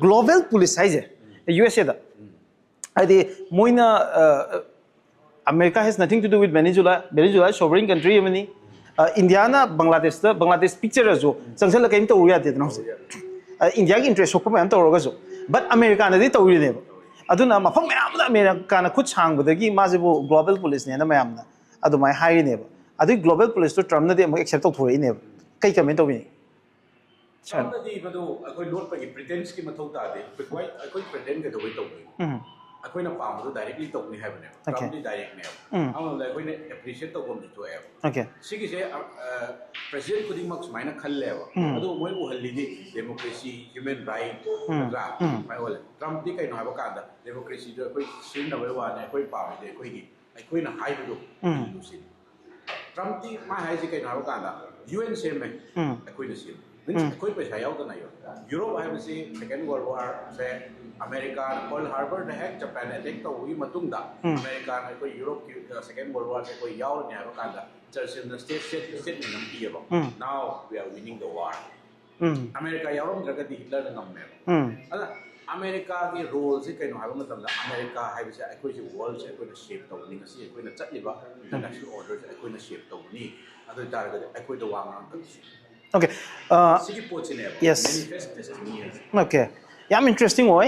global police haise USA da adi moina America has nothing to do with Venezuela. Venezuela is sovereign country mani India na Bangladesh picture ajo changsala kaim to uya de no India ki interest ko man to roga jo but America na di to uri ne aduna mafam mayam na America na khut chang budagi ma je global police ne na mayam na adu mai hai ne adu global police to Trump na de accept to thoi ne kai comment to bi Trump na di bado akoi not pa pretense ki mathau ta de akoi pretend ke do to akoi na pam do directly to ni have ne Trump ni direct ne am la akoi ne appreciate to gom to have okay sigi se president kuding mak sumaina khal le adu moi u halli di democracy human right ra mai wala Trump di kai no ha ka da democracy do akoi sin na wa ne akoi pam de akoi na hai do sin Trump di ma hai ji kai no ha ka da UN se me akoi na sin akoi pa sayau da na yo Europe hai se second world war se America Pearl Harbor the hack Japan attack to wi matung da America akoi Europe ki second world war se koi yaw ne ha ka da Churchill the state ni nam pi ba now we are winning the war America yaw draga di Hitler na nam me ala America ki role se kai no ha ma tam da America hai se akoi se world se akoi na shape to ni ngasi akoi na chat li ba international order se akoi na shape to ni adu tar ga akoi to wang ang okay sigi po chine yes manifest destiny okay yeah, I'm interesting.